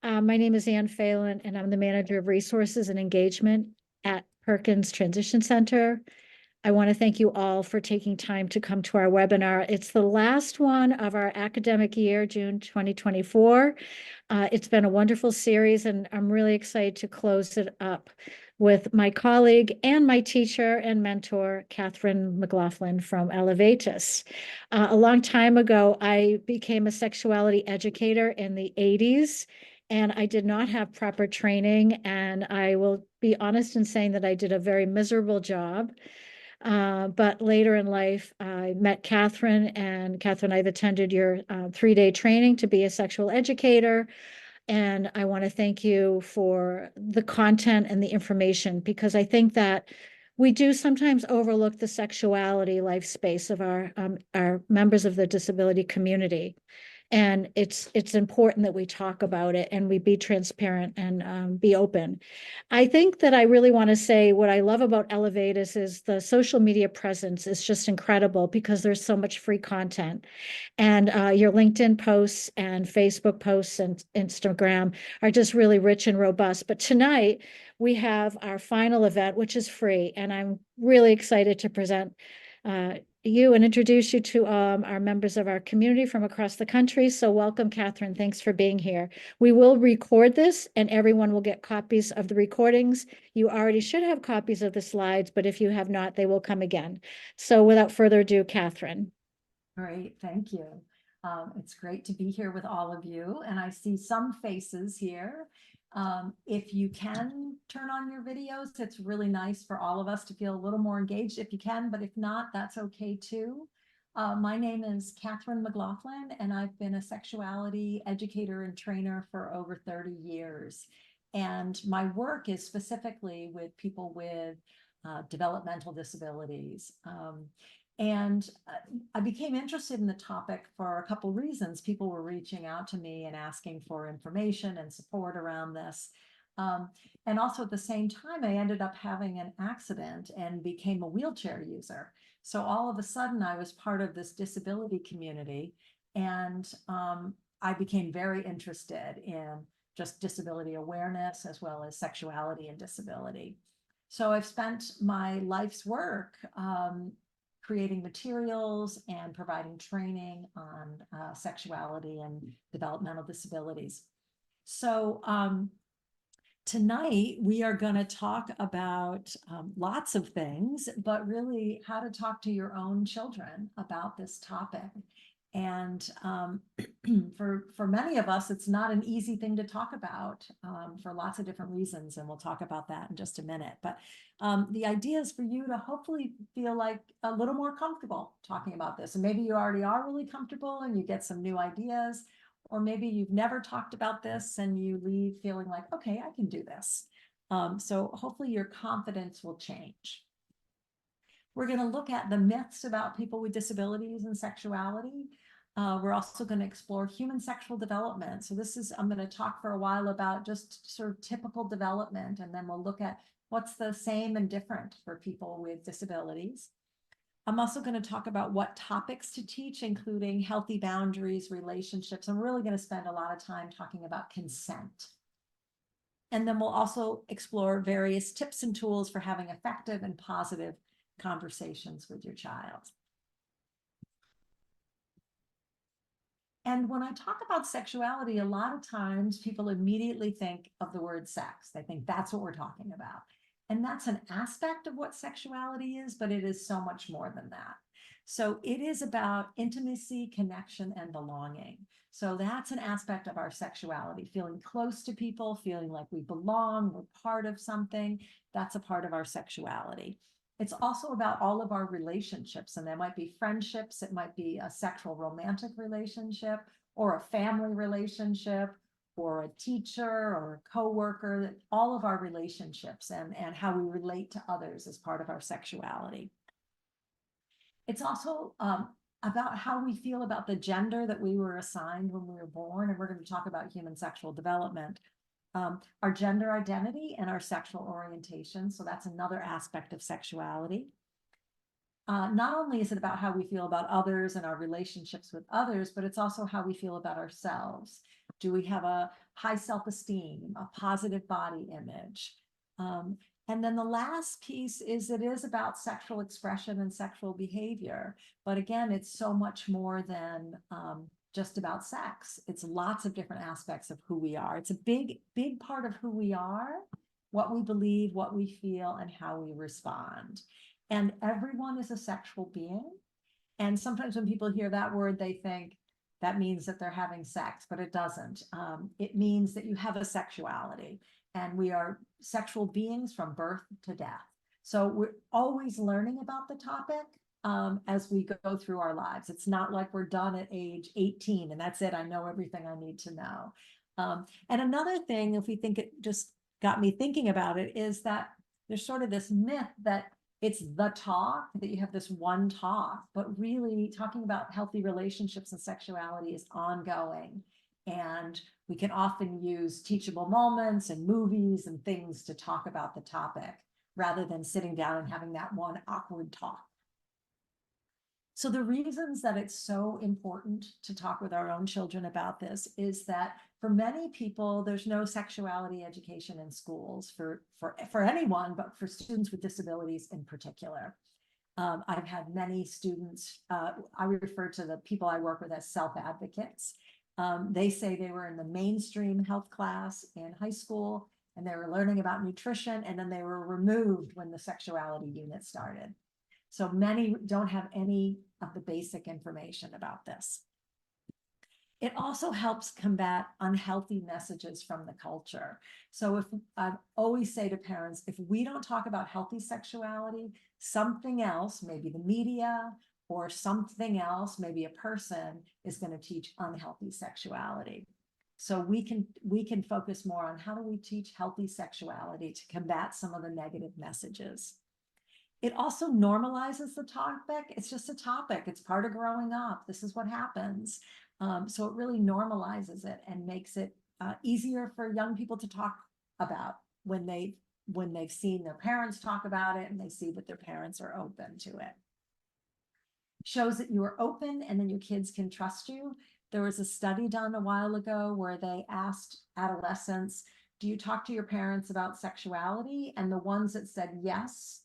My name is Ann Phelan, and I'm the Manager of Resources and Engagement at Perkins Transition Center. I want to thank you all for taking time to come to our webinar. It's the last one of our academic year, June 2024. It's been a wonderful series, and I'm really excited to close it up with my colleague and my teacher and mentor, Katherine McLaughlin from Elevatus. A long time ago, I became a sexuality educator in the 80s, and I did not have proper training. And I will be honest in saying that I did a very miserable job. But later in life, I met Katherine, and Katherine, I've attended your 3-day training to be a sexual educator. And I want to thank you for the content and the information, because I think that we do sometimes overlook the sexuality life space of our members of the disability community. And it's important that we talk about it and we be transparent and be open. I think that I really want to say what I love about Elevatus is the social media presence is just incredible, because there's so much free content. And your LinkedIn posts and Facebook posts and Instagram are just really rich and robust. But tonight we have our final event, which is free. And I'm really excited to present you and introduce you to our members of our community from across the country. So welcome, Katherine. Thanks for being here. We will record this and everyone will get copies of the recordings. You already should have copies of the slides, but if you have not, they will come again. So without further ado, Katherine. Great, thank you. It's great to be here with all of you, and I see some faces here. If you can turn on your videos, it's really nice for all of us to feel a little more engaged if you can, but if not, that's okay too. My name is Katherine McLaughlin, and I've been a sexuality educator and trainer for over 30 years. And my work is specifically with people with developmental disabilities. And I became interested in the topic for a couple reasons. People were reaching out to me and asking for information and support around this. And also at the same time, I ended up having an accident and became a wheelchair user. So all of a sudden I was part of this disability community, and I became very interested in just disability awareness as well as sexuality and disability. So I've spent my life's work creating materials and providing training on sexuality and developmental disabilities. So tonight we are going to talk about lots of things, but really how to talk to your own children about this topic. And for many of us, it's not an easy thing to talk about for lots of different reasons, and we'll talk about that in just a minute. But the idea is for you to hopefully feel like a little more comfortable talking about this. And maybe you already are really comfortable and you get some new ideas, or maybe you've never talked about this and you leave feeling like, okay, I can do this. So hopefully your confidence will change. We're going to look at the myths about people with disabilities and sexuality. We're also going to explore human sexual development. So I'm going to talk for a while about just sort of typical development, and then we'll look at what's the same and different for people with disabilities. I'm also going to talk about what topics to teach, including healthy boundaries, relationships. I'm really going to spend a lot of time talking about consent. And then we'll also explore various tips and tools for having effective and positive conversations with your child. And when I talk about sexuality, a lot of times people immediately think of the word sex. They think that's what we're talking about. And that's an aspect of what sexuality is, but it is so much more than that. So it is about intimacy, connection, and belonging. So that's an aspect of our sexuality, feeling close to people, feeling like we belong, we're part of something. That's a part of our sexuality. It's also about all of our relationships, and there might be friendships, it might be a sexual romantic relationship, or a family relationship, or a teacher or a coworker, all of our relationships and how we relate to others as part of our sexuality. It's also about how we feel about the gender that we were assigned when we were born, and we're going to talk about human sexual development. Our gender identity and our sexual orientation. So that's another aspect of sexuality. Not only is it about how we feel about others and our relationships with others, but it's also how we feel about ourselves. Do we have a high self-esteem, a positive body image. And then the last piece is it is about sexual expression and sexual behavior. But again, it's so much more than just about sex. It's lots of different aspects of who we are. It's a big, big part of who we are, what we believe, what we feel, and how we respond. And everyone is a sexual being. And sometimes when people hear that word, they think that means that they're having sex, but it doesn't. It means that you have a sexuality, and we are sexual beings from birth to death. So we're always learning about the topic as we go through our lives. It's not like we're done at age 18 and that's it. I know everything I need to know. And another thing, if we think, it just got me thinking about it, is that there's sort of this myth that it's the talk, that you have this one talk, but really talking about healthy relationships and sexuality is ongoing. And we can often use teachable moments and movies and things to talk about the topic rather than sitting down and having that one awkward talk. So the reasons that it's so important to talk with our own children about this is that for many people, there's no sexuality education in schools for anyone, but for students with disabilities in particular. I've had many students, I refer to the people I work with as self-advocates. They say they were in the mainstream health class in high school, and they were learning about nutrition, and then they were removed when the sexuality unit started. So many don't have any of the basic information about this. It also helps combat unhealthy messages from the culture. So if I always say to parents, if we don't talk about healthy sexuality, something else, maybe the media or something else, maybe a person, is going to teach unhealthy sexuality. So we can focus more on how do we teach healthy sexuality to combat some of the negative messages. It also normalizes the topic. It's just a topic. It's part of growing up. This is what happens. So it really normalizes it and makes it easier for young people to talk about when they've seen their parents talk about it and they see that their parents are open to it. Shows that you are open and then your kids can trust you. There was a study done a while ago where they asked adolescents, do you talk to your parents about sexuality? And the ones that said yes,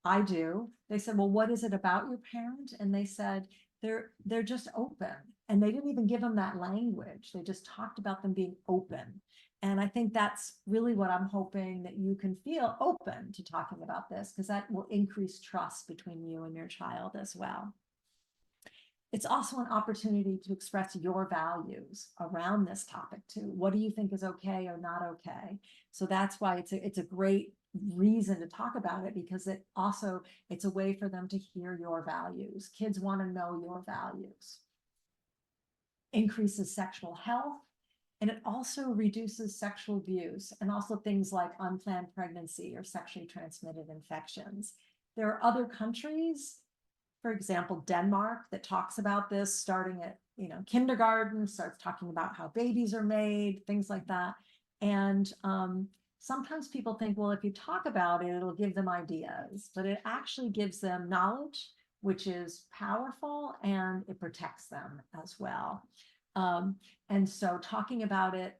I do. They said, well, what is it about your parent? And they said, they're just open. And they didn't even give them that language. They just talked about them being open. And I think that's really what I'm hoping, that you can feel open to talking about this, because that will increase trust between you and your child as well. It's also an opportunity to express your values around this topic too. What do you think is okay or not okay? So that's why it's a great reason to talk about it, because it's a way for them to hear your values. Kids want to know your values. Increases sexual health, and it also reduces sexual abuse and also things like unplanned pregnancy or sexually transmitted infections. There are other countries, for example, Denmark, that talks about this starting at kindergarten, starts talking about how babies are made, things like that. And sometimes people think, well, if you talk about it, it'll give them ideas, but it actually gives them knowledge, which is powerful, and it protects them as well. And so talking about it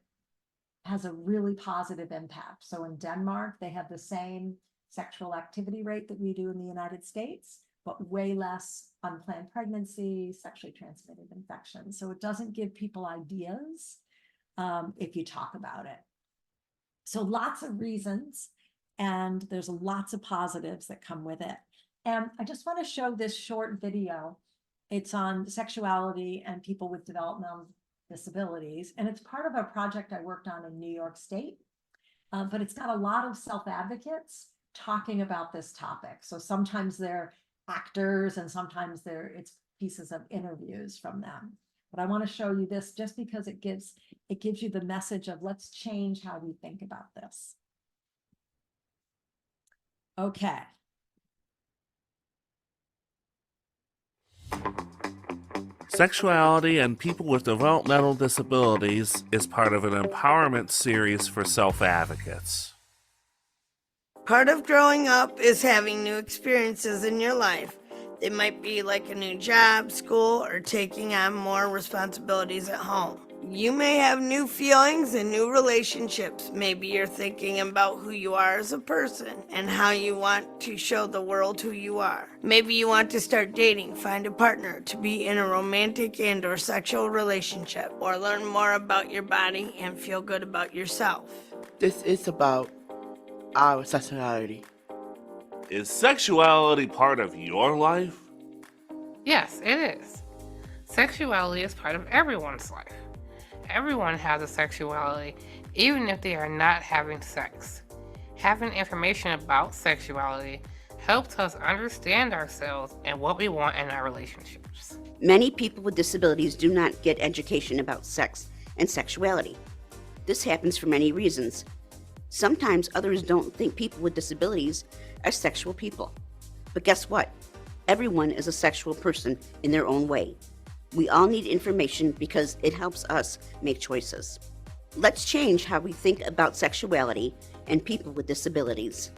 has a really positive impact. So in Denmark, they have the same sexual activity rate that we do in the United States, but way less unplanned pregnancy, sexually transmitted infections. So it doesn't give people ideas if you talk about it. So lots of reasons, and there's lots of positives that come with it. And I just want to show this short video. It's on sexuality and people with developmental disabilities, and it's part of a project I worked on in New York State. But it's got a lot of self-advocates talking about this topic. So sometimes they're actors and sometimes it's pieces of interviews from them. But I want to show you this just because it gives you the message of let's change how we think about this. Okay. Sexuality and people with developmental disabilities is part of an empowerment series for self-advocates. Part of growing up is having new experiences in your life. They might be like a new job, school, or taking on more responsibilities at home. You may have new feelings and new relationships. Maybe you're thinking about who you are as a person and how you want to show the world who you are. Maybe you want to start dating, find a partner to be in a romantic and/or sexual relationship, or learn more about your body and feel good about yourself. This is about our sexuality. Is sexuality part of your life? Yes, it is. Sexuality is part of everyone's life. Everyone has a sexuality, even if they are not having sex. Having information about sexuality helps us understand ourselves and what we want in our relationships. Many people with disabilities do not get education about sex and sexuality. This happens for many reasons. Sometimes others don't think people with disabilities are sexual people. But guess what? Everyone is a sexual person in their own way. We all need information because it helps us make choices. Let's change how we think about sexuality and people with disabilities.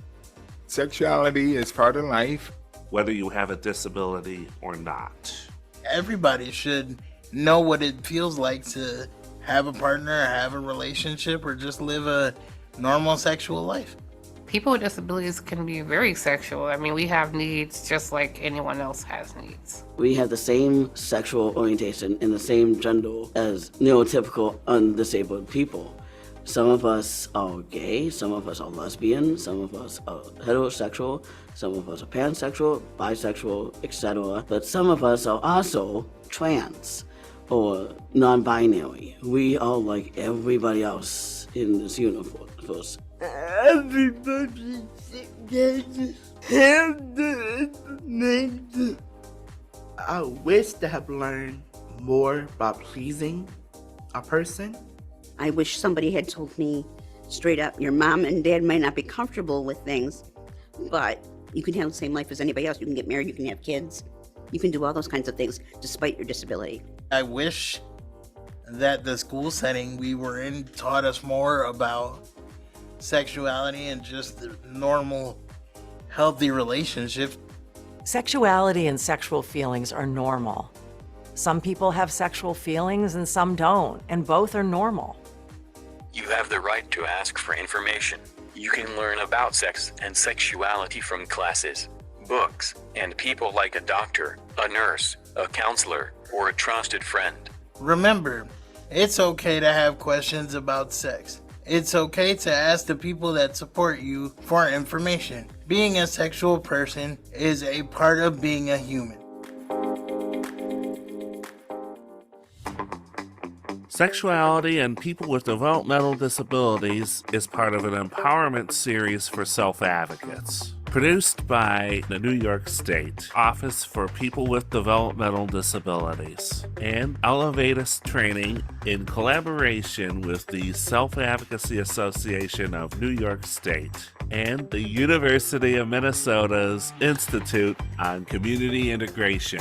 Sexuality is part of life. Whether you have a disability or not. Everybody should know what it feels like to have a partner, have a relationship, or just live a normal sexual life. People with disabilities can be very sexual. I mean, we have needs just like anyone else has needs. We have the same sexual orientation and the same gender as neurotypical undisabled people. Some of us are gay, some of us are lesbian, some of us are heterosexual, some of us are pansexual, bisexual, etc. But some of us are also trans or non-binary. We are like everybody else in this universe. Everybody should have the information. I wish to have learned more about pleasing a person. I wish somebody had told me straight up, your mom and dad might not be comfortable with things, but you can have the same life as anybody else. You can get married, you can have kids, you can do all those kinds of things despite your disability. I wish that the school setting we were in taught us more about sexuality and just the normal, healthy relationships. Sexuality and sexual feelings are normal. Some people have sexual feelings and some don't, and both are normal. You have the right to ask for information. You can learn about sex and sexuality from classes, books, and people like a doctor, a nurse, a counselor, or a trusted friend. Remember, it's okay to have questions about sex. It's okay to ask the people that support you for information. Being a sexual person is a part of being a human. Sexuality and people with developmental disabilities is part of an empowerment series for self-advocates. Produced by the New York State Office for People with Developmental Disabilities and Elevatus Training in collaboration with the Self-Advocacy Association of New York State and the University of Minnesota's Institute on Community Integration.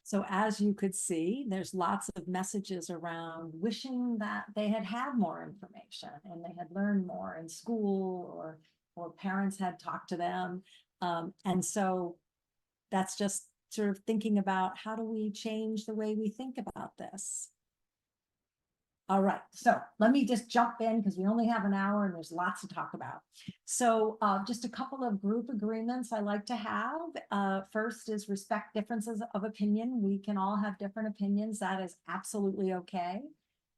So as you could see, there's lots of messages around wishing that they had had more information and they had learned more in school or parents had talked to them. And so that's just sort of thinking about how do we change the way we think about this? All right, so let me just jump in because we only have an hour and there's lots to talk about. So just a couple of group agreements I like to have. First is respect differences of opinion. We can all have different opinions. That is absolutely okay.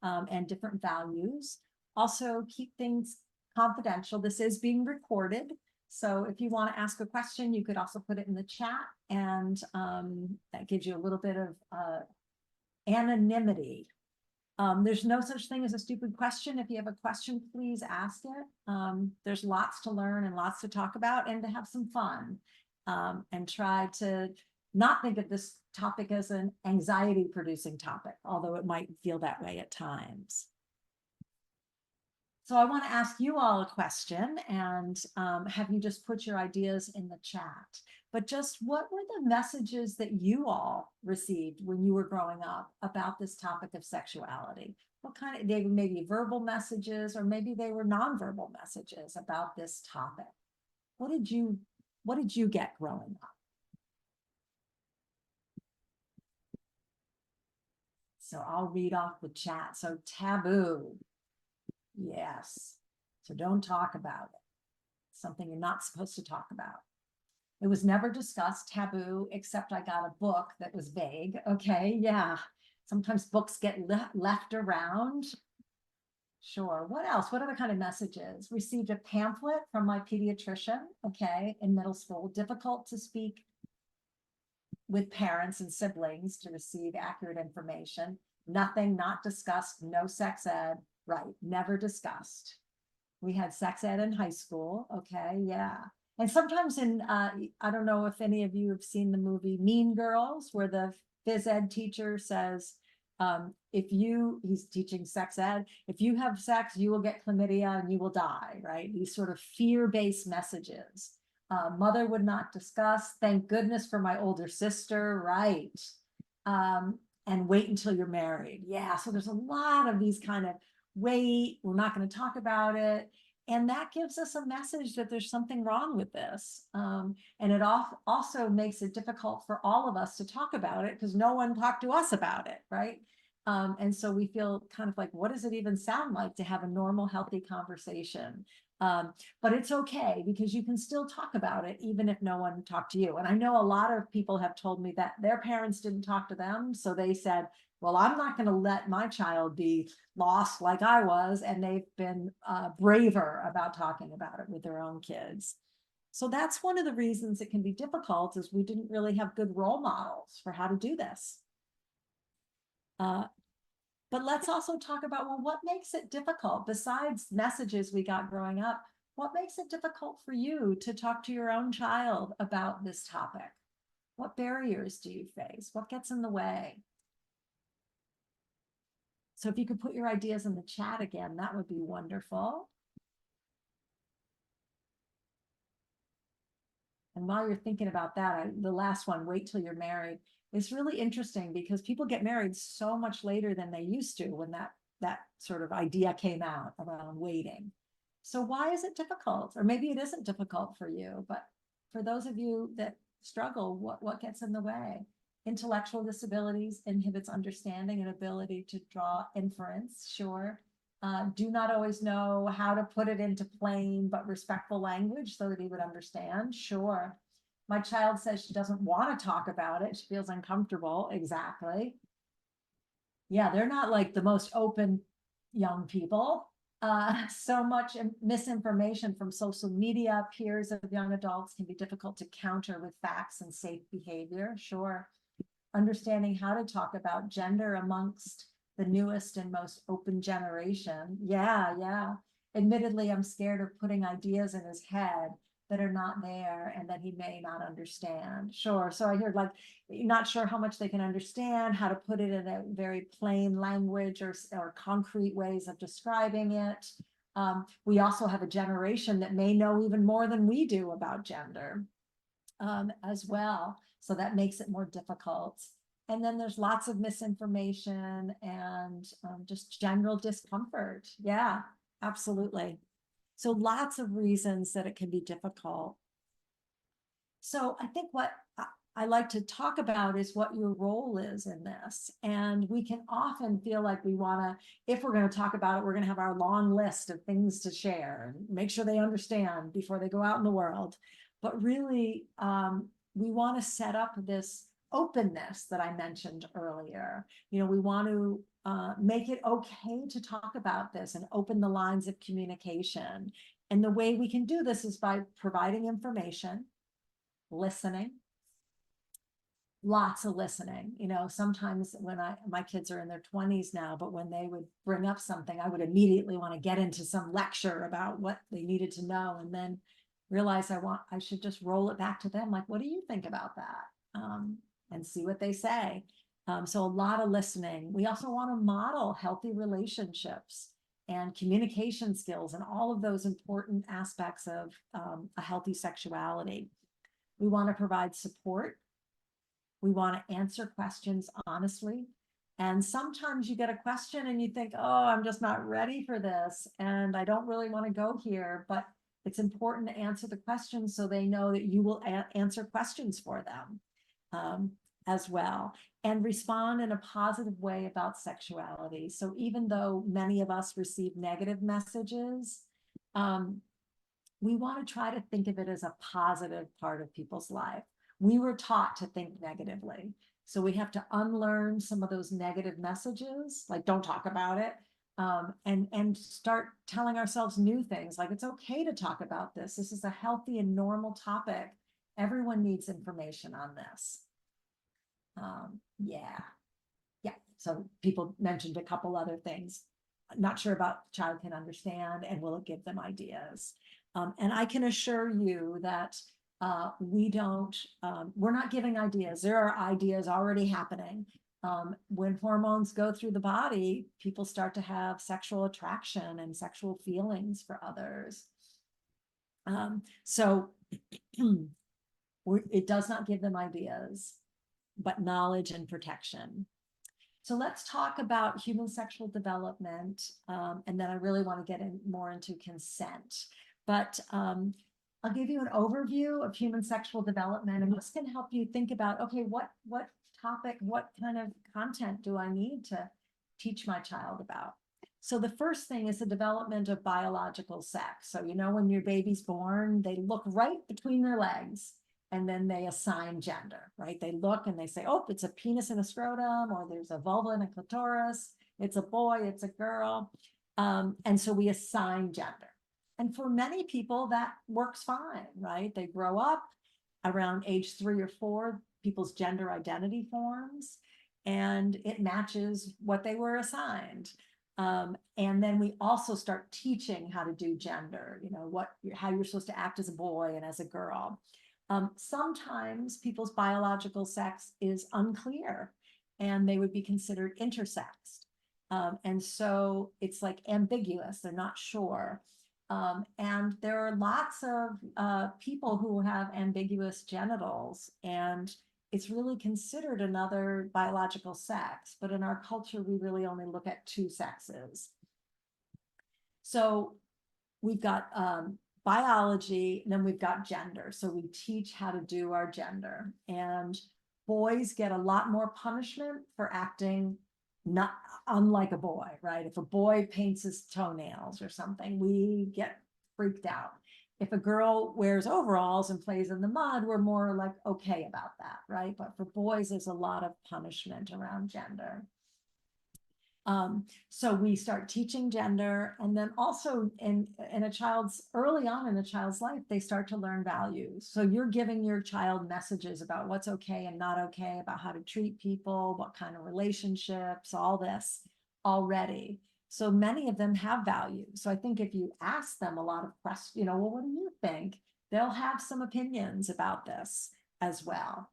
And different values. Also keep things confidential. This is being recorded. So if you want to ask a question, you could also put it in the chat and that gives you a little bit of anonymity. There's no such thing as a stupid question. If you have a question, please ask it. There's lots to learn and lots to talk about and to have some fun and try to not think of this topic as an anxiety producing topic, although it might feel that way at times. So I want to ask you all a question and have you just put your ideas in the chat. But just what were the messages that you all received when you were growing up about this topic of sexuality? What kind of, they were maybe verbal messages or maybe they were nonverbal messages about this topic. What did you get growing up? So I'll read off the chat. So taboo. Yes. So don't talk about it. Something you're not supposed to talk about. It was never discussed, taboo, except I got a book that was vague. Okay, yeah. Sometimes books get left around. Sure. What else? What other kind of messages? Received a pamphlet from my pediatrician, okay, in middle school. Difficult to speak with parents and siblings to receive accurate information. Nothing, not discussed, no sex ed. Right, never discussed. We had sex ed in high school, okay, yeah. And sometimes in, I don't know if any of you have seen the movie Mean Girls, where the phys ed teacher says, he's teaching sex ed, if you have sex, you will get chlamydia and you will die, right? These sort of fear-based messages. Mother would not discuss, thank goodness for my older sister, right? And wait until you're married. Yeah, so there's a lot of these kind of wait, we're not going to talk about it. And that gives us a message that there's something wrong with this. And it also makes it difficult for all of us to talk about it because no one talked to us about it, right? And so we feel kind of like, what does it even sound like to have a normal, healthy conversation? But it's okay because you can still talk about it even if no one talked to you. And I know a lot of people have told me that their parents didn't talk to them. So they said, well, I'm not going to let my child be lost like I was. And they've been braver about talking about it with their own kids. So that's one of the reasons it can be difficult is we didn't really have good role models for how to do this. But let's also talk about, well, what makes it difficult besides messages we got growing up? What makes it difficult for you to talk to your own child about this topic? What barriers do you face? What gets in the way? So if you could put your ideas in the chat again, that would be wonderful. And while you're thinking about that, the last one, wait till you're married, is really interesting because people get married so much later than they used to when that sort of idea came out around waiting. So why is it difficult? Or maybe it isn't difficult for you, but for those of you that struggle, what gets in the way? Intellectual disabilities inhibits understanding and ability to draw inference, sure. Do not always know how to put it into plain but respectful language so that he would understand, sure. My child says she doesn't want to talk about it. She feels uncomfortable, exactly. Yeah, they're not like the most open young people. So much misinformation from social media, peers of young adults can be difficult to counter with facts and safe behavior, sure. Understanding how to talk about gender amongst the newest and most open generation. Yeah. Admittedly, I'm scared of putting ideas in his head that are not there and that he may not understand. Sure. So I heard like, not sure how much they can understand, how to put it in a very plain language or concrete ways of describing it. We also have a generation that may know even more than we do about gender as well. So that makes it more difficult. And then there's lots of misinformation and just general discomfort. Yeah, absolutely. So lots of reasons that it can be difficult. So I think what I like to talk about is what your role is in this. And we can often feel like we want to, if we're going to talk about it, we're going to have our long list of things to share and make sure they understand before they go out in the world. But really, we want to set up this openness that I mentioned earlier. You know, we want to make it okay to talk about this and open the lines of communication. And the way we can do this is by providing information, listening, lots of listening. You know, sometimes when my kids are in their 20s now, but when they would bring up something, I would immediately want to get into some lecture about what they needed to know, and then realize I should just roll it back to them. Like, what do you think about that? And see what they say. So a lot of listening. We also want to model healthy relationships and communication skills and all of those important aspects of a healthy sexuality. We want to provide support. We want to answer questions honestly. And sometimes you get a question and you think, oh, I'm just not ready for this. And I don't really want to go here, but it's important to answer the questions so they know that you will answer questions for them. as well, and respond in a positive way about sexuality. So even though many of us receive negative messages, we want to try to think of it as a positive part of people's life. We were taught to think negatively. So we have to unlearn some of those negative messages, like don't talk about it, and start telling ourselves new things, like it's okay to talk about this. This is a healthy and normal topic. Everyone needs information on this. Yeah. So people mentioned a couple other things. Not sure about child can understand, and will it give them ideas? And I can assure you that we're not giving ideas. There are ideas already happening. When hormones go through the body, people start to have sexual attraction and sexual feelings for others. So it does not give them ideas, but knowledge and protection. So let's talk about human sexual development, and then I really want to get more into consent. But I'll give you an overview of human sexual development, and this can help you think about, okay, what topic, what kind of content do I need to teach my child about? So the first thing is the development of biological sex. So, you know, when your baby's born, they look right between their legs, and then they assign gender, right? They look and they say, oh, it's a penis and a scrotum, or there's a vulva and a clitoris. It's a boy, it's a girl. And so we assign gender. And for many people, that works fine, right? They grow up around age 3 or 4, people's gender identity forms, and it matches what they were assigned. And then we also start teaching how to do gender, you know, how you're supposed to act as a boy and as a girl. Sometimes people's biological sex is unclear, and they would be considered intersexed. And so it's like ambiguous, they're not sure. And there are lots of people who have ambiguous genitals, and it's really considered another biological sex. But in our culture, we really only look at 2 sexes. So we've got biology, and then we've got gender. So we teach how to do our gender. And boys get a lot more punishment for acting not unlike a boy, right? If a boy paints his toenails or something, we get freaked out. If a girl wears overalls and plays in the mud, we're more like okay about that, right? But for boys, there's a lot of punishment around gender. So we start teaching gender, and then also early on in a child's life, they start to learn values. So you're giving your child messages about what's okay and not okay, about how to treat people, what kind of relationships, all this already. So many of them have values. So I think if you ask them a lot of questions, you know, well, what do you think? They'll have some opinions about this as well.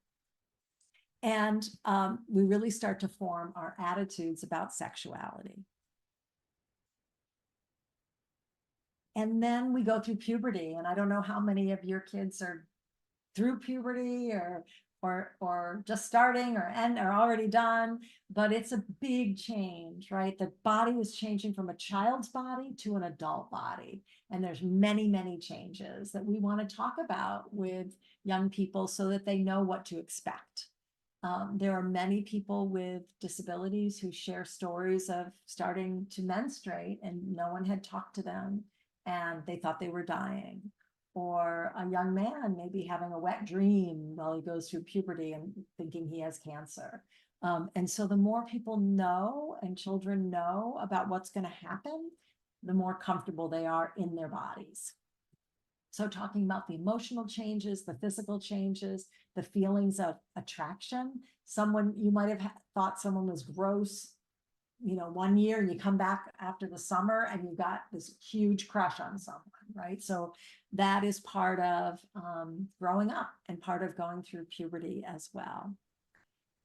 And we really start to form our attitudes about sexuality. And then we go through puberty. And I don't know how many of your kids are through puberty or just starting or already done, but it's a big change, right? The body is changing from a child's body to an adult body. And there's many, many changes that we want to talk about with young people so that they know what to expect. There are many people with disabilities who share stories of starting to menstruate and no one had talked to them and they thought they were dying. Or a young man maybe having a wet dream while he goes through puberty and thinking he has cancer. And so the more people know and children know about what's going to happen, the more comfortable they are in their bodies. So talking about the emotional changes, the physical changes, the feelings of attraction. You might have thought someone was gross, you know, one year, and you come back after the summer and you got this huge crush on someone, right? So that is part of growing up and part of going through puberty as well.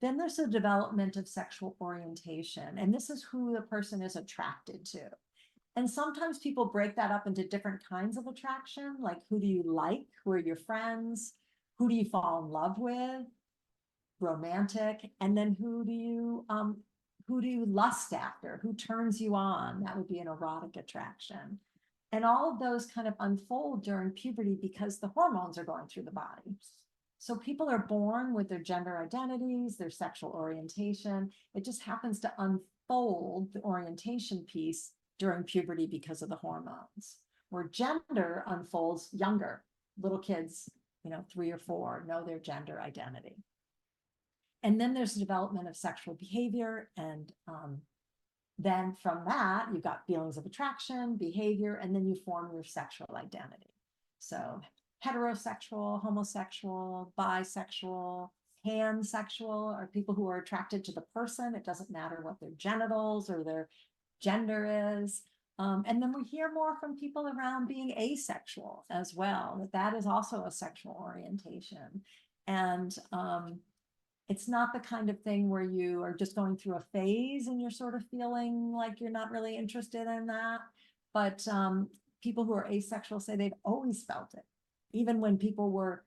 Then there's the development of sexual orientation, and this is who the person is attracted to. And sometimes people break that up into different kinds of attraction, like who do you like? Who are your friends? Who do you fall in love with? Romantic. And then who do you lust after? Who turns you on? That would be an erotic attraction. And all of those kind of unfold during puberty because the hormones are going through the body. So people are born with their gender identities, their sexual orientation. It just happens to unfold the orientation piece during puberty because of the hormones, where gender unfolds younger. Little kids, 3 or 4, know their gender identity. And then there's the development of sexual behavior. And then from that, you've got feelings of attraction, behavior, and then you form your sexual identity. So heterosexual, homosexual, bisexual, pansexual are people who are attracted to the person. It doesn't matter what their genitals or their gender is. And then we hear more from people around being asexual as well, that is also a sexual orientation. And it's not the kind of thing where you are just going through a phase and you're sort of feeling like you're not really interested in that. But people who are asexual say they've always felt it. Even when people were,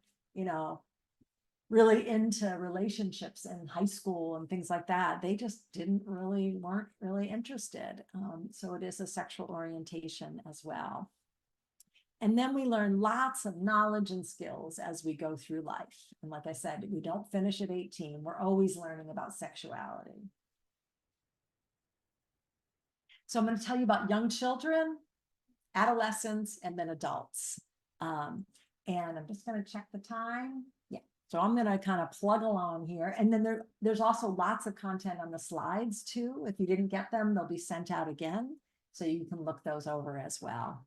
really into relationships in high school and things like that, they just weren't really interested. So it is a sexual orientation as well. And then we learn lots of knowledge and skills as we go through life. And like I said, we don't finish at 18. We're always learning about sexuality. So I'm going to tell you about young children, adolescents, and then adults. And I'm just going to check the time. Yeah. So I'm going to kind of plug along here. And then there's also lots of content on the slides too. If you didn't get them, they'll be sent out again. So you can look those over as well.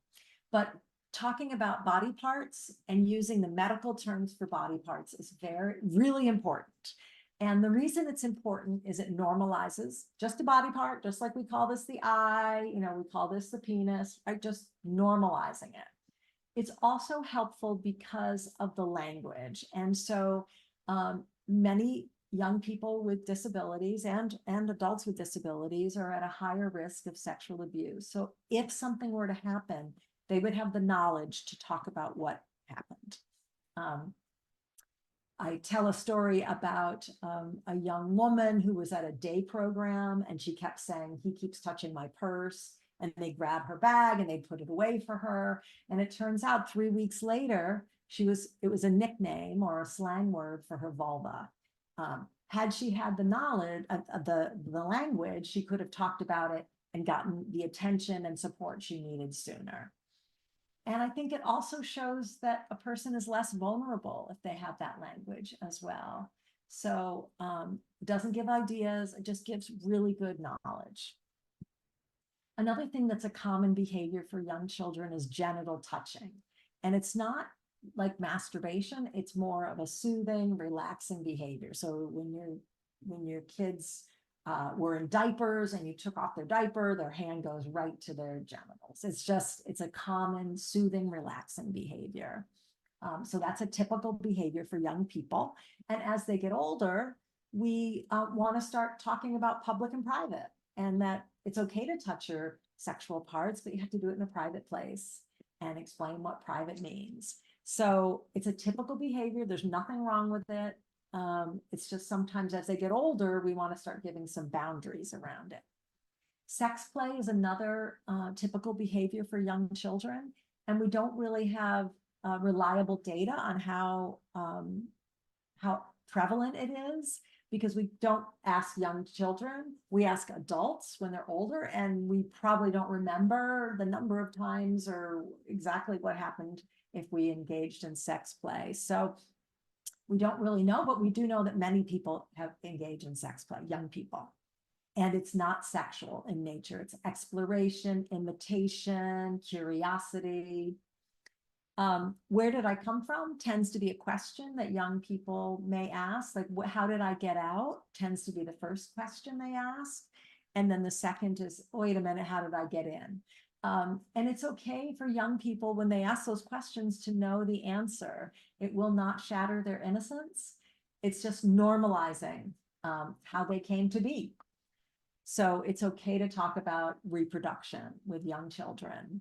But talking about body parts and using the medical terms for body parts is really important. And the reason it's important is it normalizes just a body part, just like we call this the eye, we call this the penis, right? Just normalizing it. It's also helpful because of the language. And so many young people with disabilities and adults with disabilities are at a higher risk of sexual abuse. So if something were to happen, they would have the knowledge to talk about what happened. I tell a story about a young woman who was at a day program and she kept saying, "He keeps touching my purse." And they grab her bag and they put it away for her. And it turns out 3 weeks later, it was a nickname or a slang word for her vulva. Had she had the knowledge of the language, she could have talked about it and gotten the attention and support she needed sooner. And I think it also shows that a person is less vulnerable if they have that language as well. So it doesn't give ideas, it just gives really good knowledge. Another thing that's a common behavior for young children is genital touching. And it's not like masturbation, it's more of a soothing, relaxing behavior. So when your kids were in diapers and you took off their diaper, their hand goes right to their genitals. It's a common soothing, relaxing behavior. So that's a typical behavior for young people. And as they get older, we want to start talking about public and private, and that it's okay to touch your sexual parts, but you have to do it in a private place and explain what private means. So it's a typical behavior. There's nothing wrong with it. It's just sometimes as they get older, we want to start giving some boundaries around it. Sex play is another typical behavior for young children, and we don't really have reliable data on how prevalent it is, because we don't ask young children, we ask adults when they're older, and we probably don't remember the number of times or exactly what happened if we engaged in sex play. So we don't really know, but we do know that many people have engaged in sex play, young people. And it's not sexual in nature. It's exploration, imitation, curiosity. Where did I come from tends to be a question that young people may ask, like, how did I get out? Tends to be the first question they ask. And then the second is, wait a minute, how did I get in? And it's okay for young people when they ask those questions to know the answer. It will not shatter their innocence. It's just normalizing how they came to be. So it's okay to talk about reproduction with young children.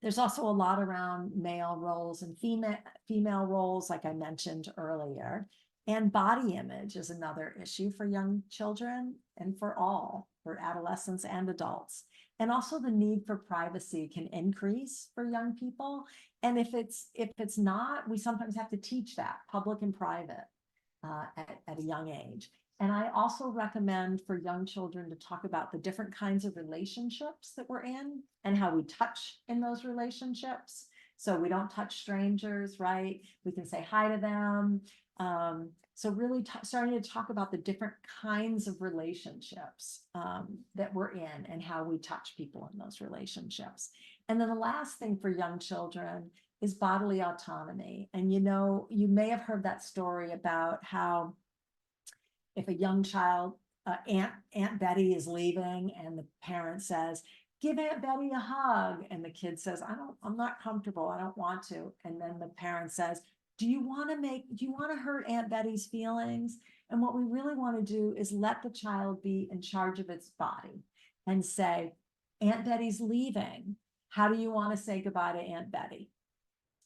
There's also a lot around male roles and female roles, like I mentioned earlier. And body image is another issue for young children and for adolescents and adults. And also the need for privacy can increase for young people. And if it's not, we sometimes have to teach that, public and private, at a young age. And I also recommend for young children to talk about the different kinds of relationships that we're in and how we touch in those relationships. So we don't touch strangers, right? We can say hi to them. So really starting to talk about the different kinds of relationships that we're in and how we touch people in those relationships. And then the last thing for young children is bodily autonomy. And you may have heard that story about how if a young child, Aunt Betty is leaving and the parent says, give Aunt Betty a hug. And the kid says, I'm not comfortable. I don't want to. And then the parent says, do you want to hurt Aunt Betty's feelings? And what we really want to do is let the child be in charge of its body and say, Aunt Betty's leaving. How do you want to say goodbye to Aunt Betty?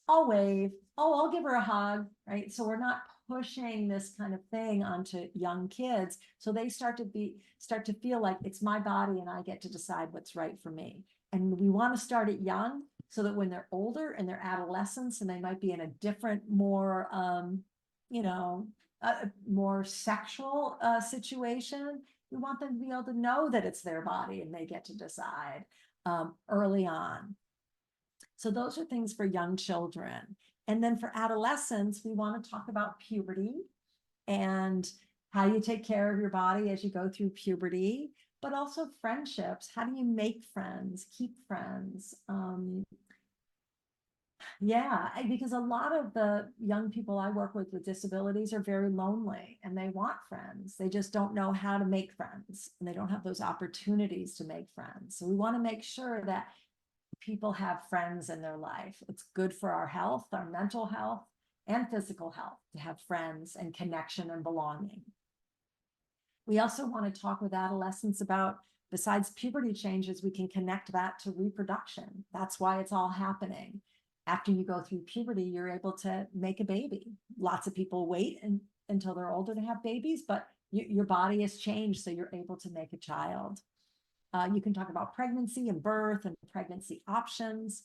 I'll wave. Oh, I'll give her a hug, right? So we're not pushing this kind of thing onto young kids. So they start to feel like it's my body and I get to decide what's right for me. And we want to start it young so that when they're older and they're adolescents and they might be in a different, more, more sexual situation, we want them to be able to know that it's their body and they get to decide early on. So those are things for young children. And then for adolescents, we want to talk about puberty and how you take care of your body as you go through puberty, but also friendships. How do you make friends, keep friends? Because a lot of the young people I work with disabilities are very lonely and they want friends. They just don't know how to make friends and they don't have those opportunities to make friends. So we want to make sure that people have friends in their life. It's good for our health, our mental health, and physical health to have friends and connection and belonging. We also want to talk with adolescents about, besides puberty changes, we can connect that to reproduction. That's why it's all happening. After you go through puberty, you're able to make a baby. Lots of people wait until they're older to have babies, but your body has changed, so you're able to make a child. You can talk about pregnancy and birth and pregnancy options,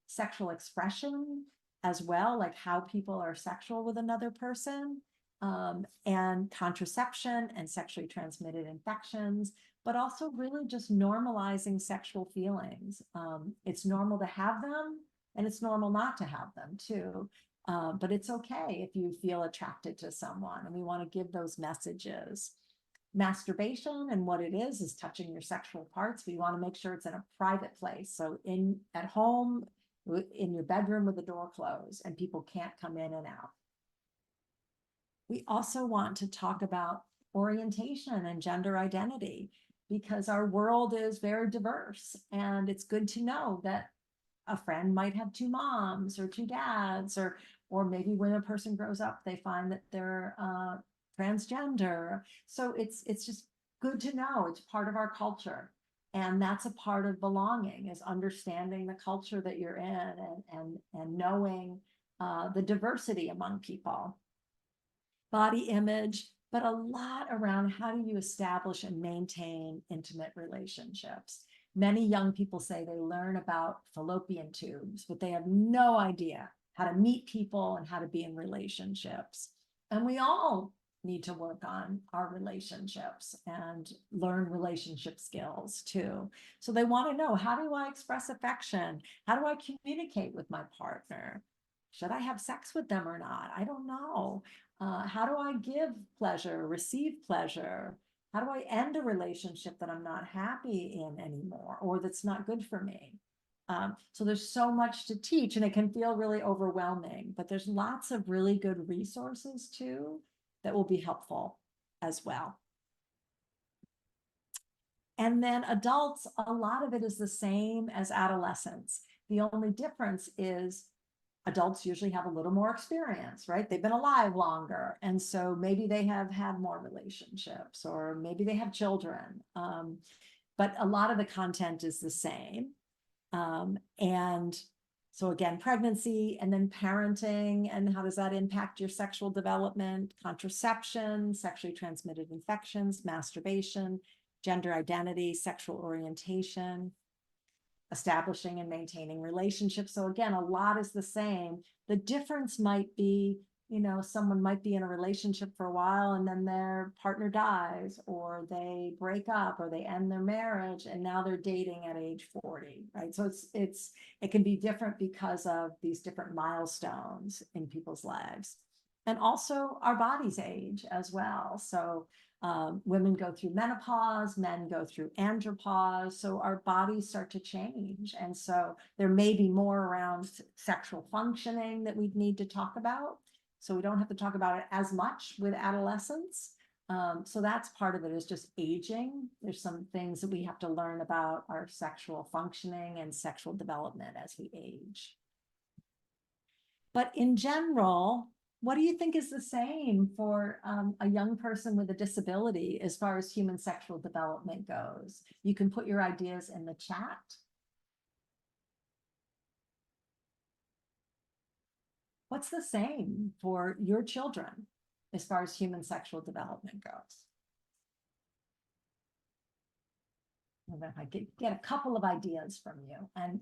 sexual expression as well, like how people are sexual with another person, and contraception and sexually transmitted infections, but also really just normalizing sexual feelings. It's normal to have them and it's normal not to have them too. But it's okay if you feel attracted to someone, and we want to give those messages. Masturbation and what it is touching your sexual parts. We want to make sure it's in a private place. So at home, in your bedroom with the door closed and people can't come in and out. We also want to talk about orientation and gender identity because our world is very diverse, and it's good to know that a friend might have two moms or two dads, or maybe when a person grows up, they find that they're transgender. So it's just good to know it's part of our culture. And that's a part of belonging, is understanding the culture that you're in and knowing the diversity among people. Body image, but a lot around how do you establish and maintain intimate relationships. Many young people say they learn about fallopian tubes, but they have no idea how to meet people and how to be in relationships. And we all need to work on our relationships and learn relationship skills too. So they want to know, how do I express affection? How do I communicate with my partner? Should I have sex with them or not? I don't know. How do I give pleasure, receive pleasure? How do I end a relationship that I'm not happy in anymore, or that's not good for me? So there's so much to teach, and it can feel really overwhelming, but there's lots of really good resources too that will be helpful as well. And then adults, a lot of it is the same as adolescents. The only difference is adults usually have a little more experience, right? They've been alive longer. And so maybe they have had more relationships, or maybe they have children. But a lot of the content is the same. And so again, pregnancy and then parenting, and how does that impact your sexual development, contraception, sexually transmitted infections, masturbation, gender identity, sexual orientation, establishing and maintaining relationships. So again, a lot is the same. The difference might be, someone might be in a relationship for a while and then their partner dies, or they break up, or they end their marriage, and now they're dating at age 40, right? So it can be different because of these different milestones in people's lives. And also our bodies age as well. So women go through menopause, men go through andropause. So our bodies start to change. And so there may be more around sexual functioning that we need to talk about. So we don't have to talk about it as much with adolescents. So that's part of it, is just aging. There's some things that we have to learn about our sexual functioning and sexual development as we age. But in general, what do you think is the same for a young person with a disability as far as human sexual development goes? You can put your ideas in the chat. What's the same for your children as far as human sexual development goes? And if I get a couple of ideas from you, and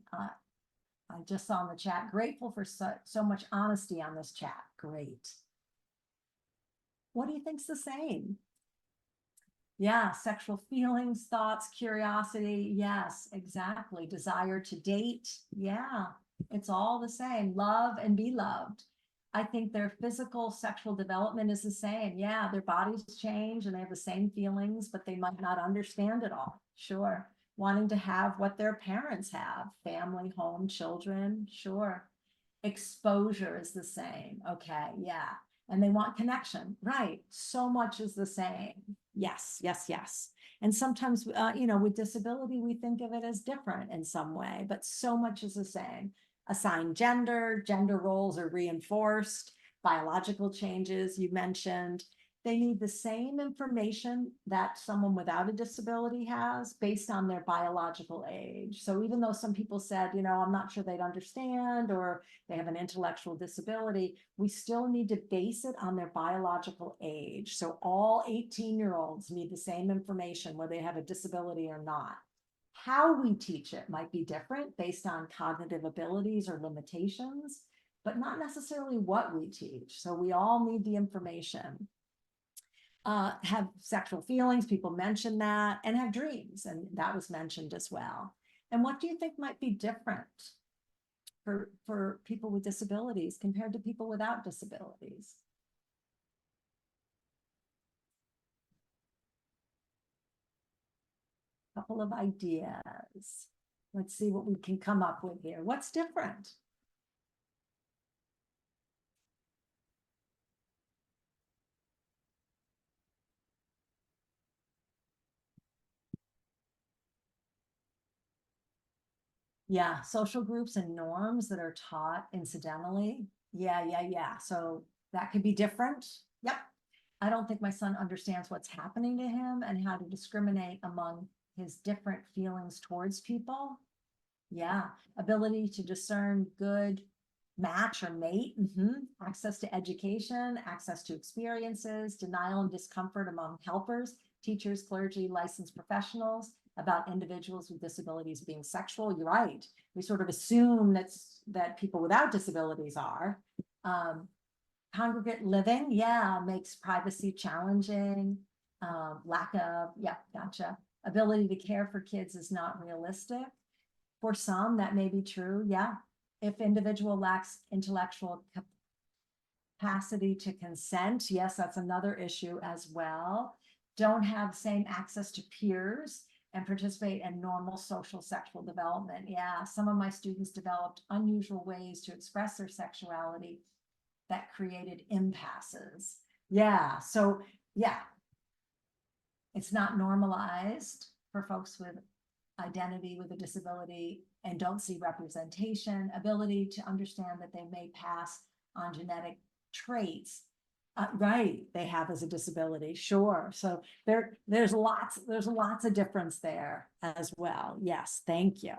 I just saw in the chat, grateful for so much honesty on this chat. Great. What do you think's the same? Yeah, sexual feelings, thoughts, curiosity. Yes, exactly. Desire to date. Yeah, it's all the same. Love and be loved. I think their physical sexual development is the same. Yeah, their bodies change and they have the same feelings, but they might not understand it all. Sure. Wanting to have what their parents have, family, home, children. Sure. Exposure is the same. Okay, yeah. And they want connection, right? So much is the same. Yes, yes, yes. And sometimes, with disability, we think of it as different in some way, but so much is the same. Assigned gender roles are reinforced, biological changes you mentioned. They need the same information that someone without a disability has based on their biological age. So even though some people said, I'm not sure they'd understand, or they have an intellectual disability, we still need to base it on their biological age. So all 18-year-olds need the same information, whether they have a disability or not. How we teach it might be different based on cognitive abilities or limitations, but not necessarily what we teach. So we all need the information. Have sexual feelings, people mentioned that, and have dreams, and that was mentioned as well. And what do you think might be different for people with disabilities compared to people without disabilities? Couple of ideas. Let's see what we can come up with here. What's different? Yeah, social groups and norms that are taught incidentally. Yeah. So that could be different. Yep. I don't think my son understands what's happening to him and how to discriminate among his different feelings towards people. Yeah. Ability to discern good match or mate. Access to education, access to experiences, denial and discomfort among helpers, teachers, clergy, licensed professionals, about individuals with disabilities being sexual. You're right. We sort of assume that people without disabilities are. Congregate living, yeah, makes privacy challenging. Lack of, yeah, gotcha. Ability to care for kids is not realistic. For some, that may be true, yeah. If individual lacks intellectual capacity to consent, yes, that's another issue as well. Don't have same access to peers and participate in normal social sexual development. Yeah, some of my students developed unusual ways to express their sexuality that created impasses. Yeah, so yeah, it's not normalized for folks with identity with a disability and don't see representation, ability to understand that they may pass on genetic traits. Right, they have as a disability, sure. So there's lots of difference there as well. Yes, thank you.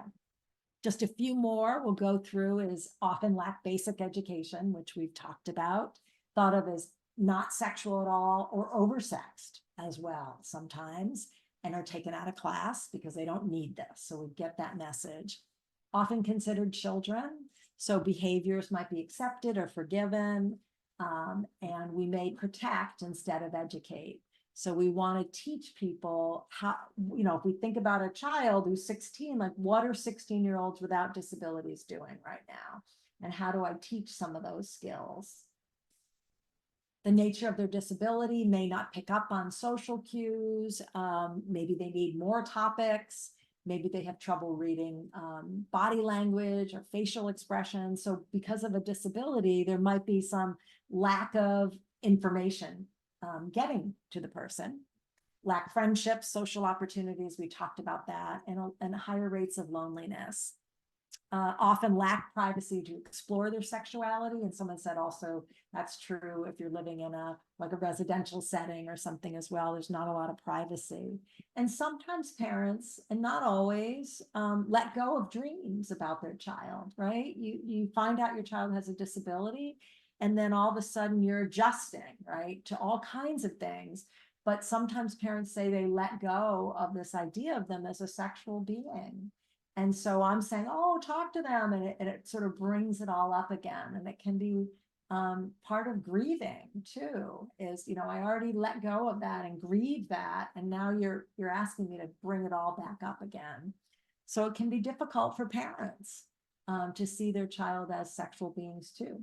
Just a few more we'll go through is often lack basic education, which we've talked about, thought of as not sexual at all or oversexed as well sometimes, and are taken out of class because they don't need this. So we get that message. often considered children. So behaviors might be accepted or forgiven, and we may protect instead of educate. So we want to teach people how, if we think about a child who's 16, like what are 16-year-olds without disabilities doing right now? And how do I teach some of those skills? The nature of their disability may not pick up on social cues. Maybe they need more topics. Maybe they have trouble reading body language or facial expressions. So because of a disability, there might be some lack of information getting to the person. Lack friendships, social opportunities, we talked about that, and higher rates of loneliness. Often lack privacy to explore their sexuality. And someone said also that's true if you're living in a residential setting or something as well. There's not a lot of privacy. And sometimes parents, and not always, let go of dreams about their child, right? You find out your child has a disability, and then all of a sudden you're adjusting, right, to all kinds of things. But sometimes parents say they let go of this idea of them as a sexual being. And so I'm saying, oh, talk to them. And it sort of brings it all up again. And it can be part of grieving too, is, I already let go of that and grieve that. And now you're asking me to bring it all back up again. So it can be difficult for parents to see their child as sexual beings too.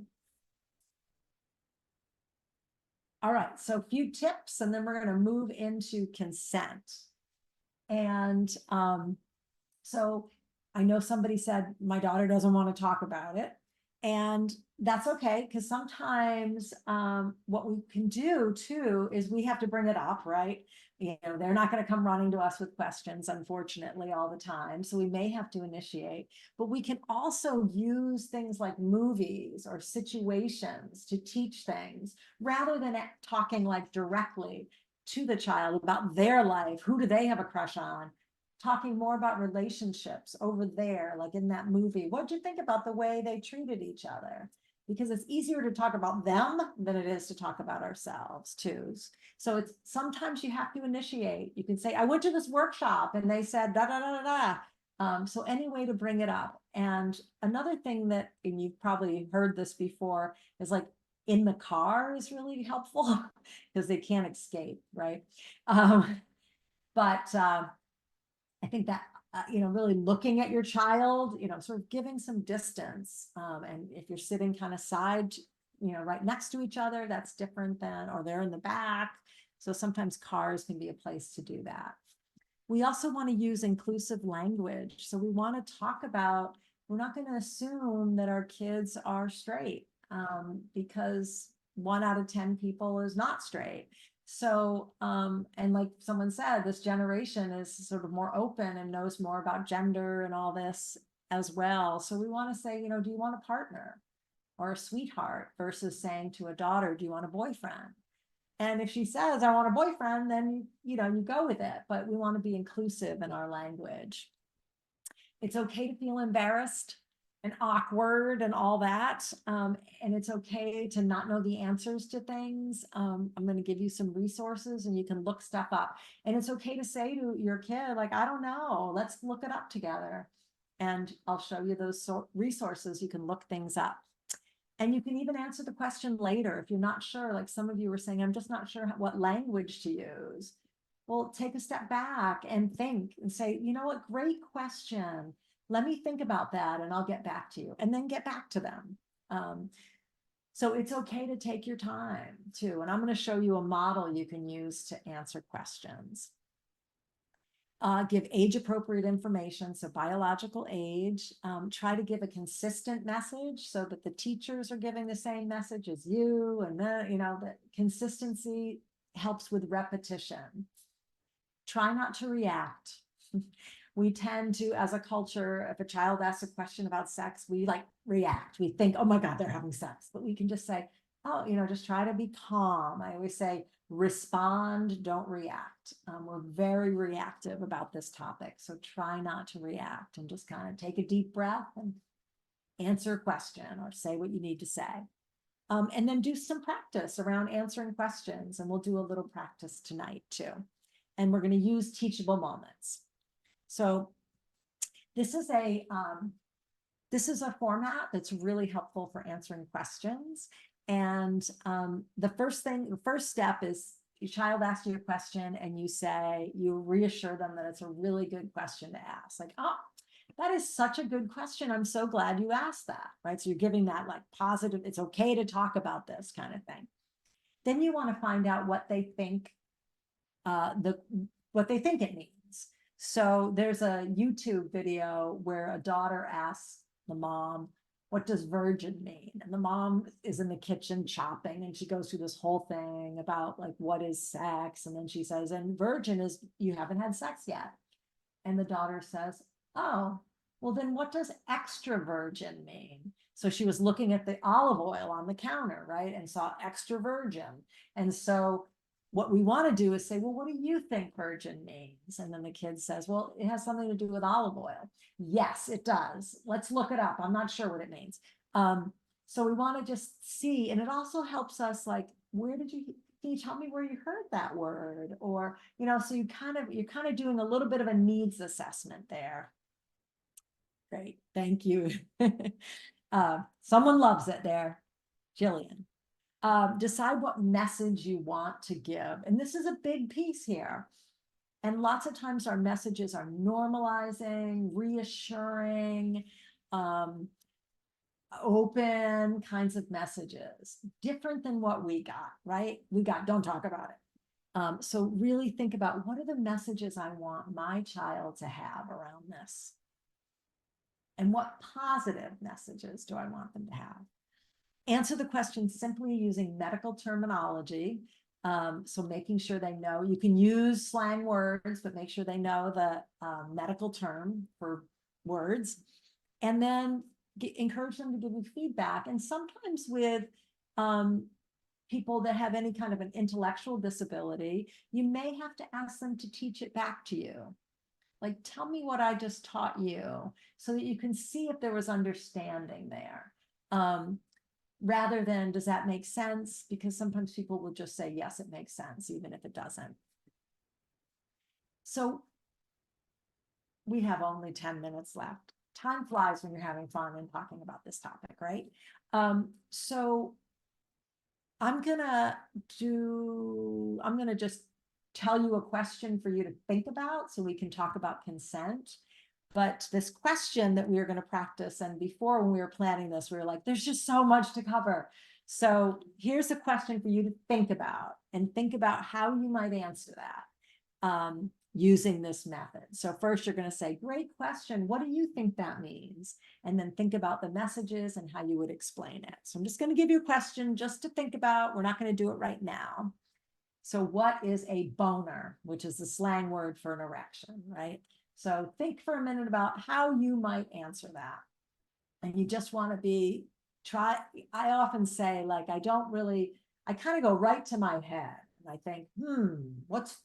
All right, so a few tips, and then we're going to move into consent. And so I know somebody said, my daughter doesn't want to talk about it. And that's okay, because sometimes what we can do too is we have to bring it up, right? They're not going to come running to us with questions, unfortunately, all the time. So we may have to initiate, but we can also use things like movies or situations to teach things rather than talking like directly to the child about their life. Who do they have a crush on? Talking more about relationships over there, like in that movie. What'd you think about the way they treated each other? Because it's easier to talk about them than it is to talk about ourselves too. So it's sometimes you have to initiate. You can say, I went to this workshop and they said da da da da da. So any way to bring it up. And another thing that, and you've probably heard this before, is like in the car is really helpful because they can't escape, right? But I think that, really looking at your child, sort of giving some distance. And if you're sitting kind of side, right next to each other, that's different than, or they're in the back. So sometimes cars can be a place to do that. We also want to use inclusive language. So we want to talk about, we're not going to assume that our kids are straight because 1 out of 10 people is not straight. So, and like someone said, this generation is sort of more open and knows more about gender and all this as well. So we want to say, do you want a partner or a sweetheart versus saying to a daughter, do you want a boyfriend? And if she says, I want a boyfriend, then, you go with it. But we want to be inclusive in our language. It's okay to feel embarrassed and awkward and all that. And it's okay to not know the answers to things. I'm going to give you some resources and you can look stuff up. And it's okay to say to your kid, like, I don't know, let's look it up together. And I'll show you those resources. You can look things up. And you can even answer the question later if you're not sure. Like some of you were saying, I'm just not sure what language to use. Well, take a step back and think and say, you know what, great question. Let me think about that and I'll get back to you, and then get back to them. So it's okay to take your time too. And I'm going to show you a model you can use to answer questions. Give age appropriate information. So biological age, try to give a consistent message so that the teachers are giving the same message as you. And then, the consistency helps with repetition. Try not to react. We tend to, as a culture, if a child asks a question about sex, we react. We think, oh my God, they're having sex. But we can just say, oh, just try to be calm. I always say, respond, don't react. We're very reactive about this topic. So try not to react and just kind of take a deep breath and answer a question or say what you need to say. And then do some practice around answering questions. And we'll do a little practice tonight too. And we're going to use teachable moments. So this is a This is a format that's really helpful for answering questions. And the first step is your child asks you a question and you reassure them that it's a really good question to ask. Like, oh, that is such a good question. I'm so glad you asked that, right? So you're giving that like positive, it's okay to talk about this kind of thing. Then you want to find out what they think, what they think it means. So there's a YouTube video where a daughter asks the mom, what does virgin mean? And the mom is in the kitchen chopping and she goes through this whole thing about like, what is sex? And then she says, and virgin is you haven't had sex yet. And the daughter says, oh, well, then what does extra virgin mean? So she was looking at the olive oil on the counter, right? And saw extra virgin. And so what we want to do is say, well, what do you think virgin means? And then the kid says, well, it has something to do with olive oil. Yes, it does. Let's look it up. I'm not sure what it means. So we want to just see, and it also helps us like, can you tell me where you heard that word? Or, so you're kind of doing a little bit of a needs assessment there. Great, thank you. Someone loves it there, Jillian. Decide what message you want to give. And this is a big piece here. And lots of times our messages are normalizing, reassuring, open kinds of messages, different than what we got, right? We got, don't talk about it. So really think about what are the messages I want my child to have around this? And what positive messages do I want them to have? Answer the question simply using medical terminology. So making sure they know, you can use slang words, but make sure they know the medical term for words. And then encourage them to give you feedback. And sometimes with people that have any kind of an intellectual disability, you may have to ask them to teach it back to you. Like, tell me what I just taught you so that you can see if there was understanding there. Rather than, does that make sense? Because sometimes people will just say, yes, it makes sense, even if it doesn't. So we have only 10 minutes left. Time flies when you're having fun and talking about this topic, right? So I'm gonna just tell you a question for you to think about so we can talk about consent. But this question that we are going to practice, and before when we were planning this, we were like, there's just so much to cover. So here's a question for you to think about, and think about how you might answer that using this method. So first you're going to say, great question. What do you think that means? And then think about the messages and how you would explain it. So I'm just going to give you a question just to think about. We're not going to do it right now. So what is a boner, which is the slang word for an erection, right? So think for a minute about how you might answer that. And you just want to I often say, like, I kind of go right to my head. And I think, what's,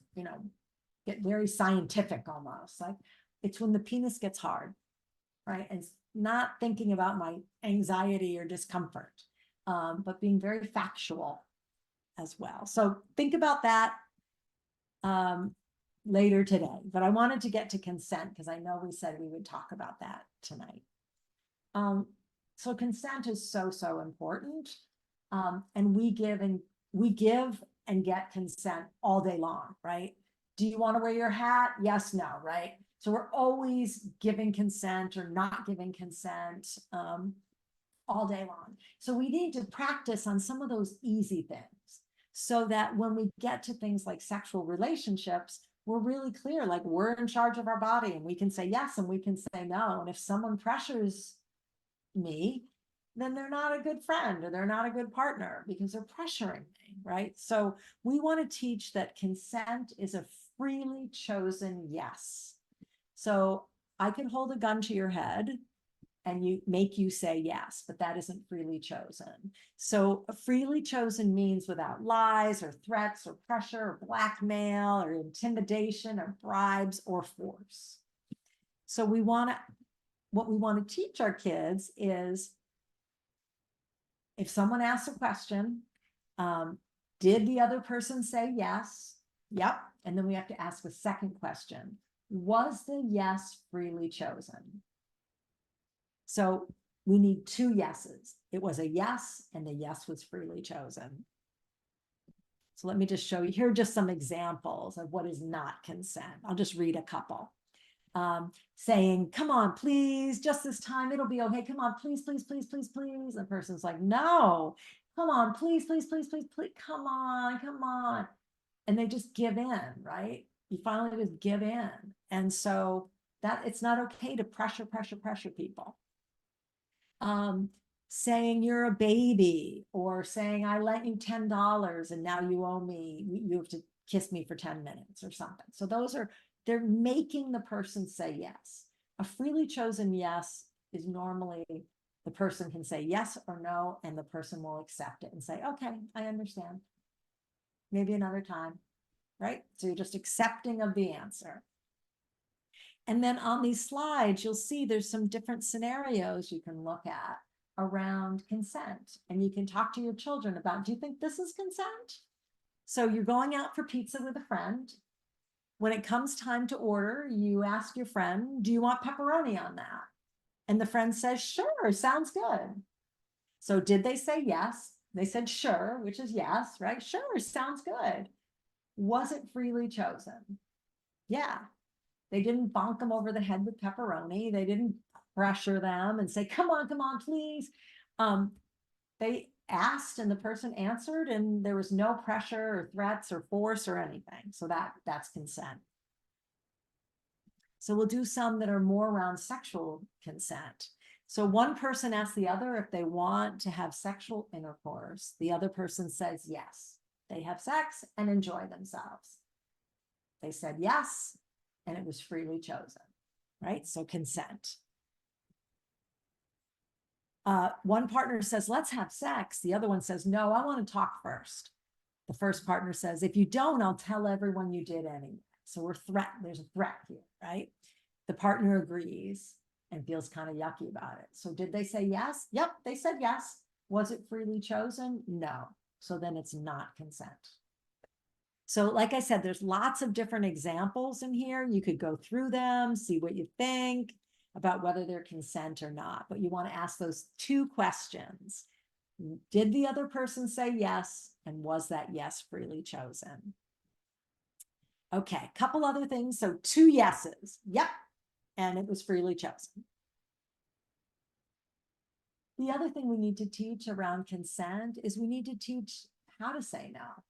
get very scientific almost. Like, it's when the penis gets hard, right? And it's not thinking about my anxiety or discomfort, but being very factual as well. So think about that later today, but I wanted to get to consent because I know we said we would talk about that tonight. So consent is so important. And we give and get consent all day long, right? Do you want to wear your hat? Yes, no, right? So we're always giving consent or not giving consent all day long. So we need to practice on some of those easy things so that when we get to things like sexual relationships, we're really clear, like we're in charge of our body and we can say yes and we can say no. And if someone pressures me, then they're not a good friend or they're not a good partner because they're pressuring me, right? So we want to teach that consent is a freely chosen yes. So I can hold a gun to your head and make you say yes, but that isn't freely chosen. So freely chosen means without lies or threats or pressure or blackmail or intimidation or bribes or force. So what we want to teach our kids is, if someone asks a question, did the other person say yes? Yep. And then we have to ask a second question. Was the yes freely chosen? So we need 2 yeses. It was a yes, and the yes was freely chosen. So let me just show you, here are just some examples of what is not consent. I'll just read a couple. Saying, come on, please, just this time, it'll be okay. Come on, please, please, please, please, please. The person's like, no, come on, please, please, please, please, please, come on, come on. And they just give in, right? You finally just give in. And so that it's not okay to pressure people. Saying you're a baby, or saying I lent you $10 and now you owe me, you have to kiss me for 10 minutes or something. So those are, they're making the person say yes. A freely chosen yes is normally the person can say yes or no, and the person will accept it and say, okay, I understand. Maybe another time, right? So you're just accepting of the answer. And then on these slides, you'll see there's some different scenarios you can look at around consent. And you can talk to your children about, do you think this is consent? So you're going out for pizza with a friend. When it comes time to order, you ask your friend, do you want pepperoni on that? And the friend says, sure, sounds good. So did they say yes? They said sure, which is yes, right? Sure, sounds good. Was it freely chosen? Yeah. They didn't bonk them over the head with pepperoni. They didn't pressure them and say, come on, please. They asked and the person answered, and there was no pressure or threats or force or anything. So that's consent. So we'll do some that are more around sexual consent. So one person asks the other if they want to have sexual intercourse. The other person says yes. They have sex and enjoy themselves. They said yes, and it was freely chosen, right? So consent. One partner says, let's have sex. The other one says, no, I want to talk first. The first partner says, if you don't, I'll tell everyone you did anyway. So we're threatened. There's a threat here, right? The partner agrees and feels kind of yucky about it. So did they say yes? Yep, they said yes. Was it freely chosen? No. So then it's not consent. So like I said, there's lots of different examples in here. You could go through them, see what you think about whether they're consent or not. But you want to ask those 2 questions. Did the other person say yes? And was that yes freely chosen? Okay, a couple other things. So 2 yeses. Yep. And it was freely chosen. The other thing we need to teach around consent is we need to teach how to say no.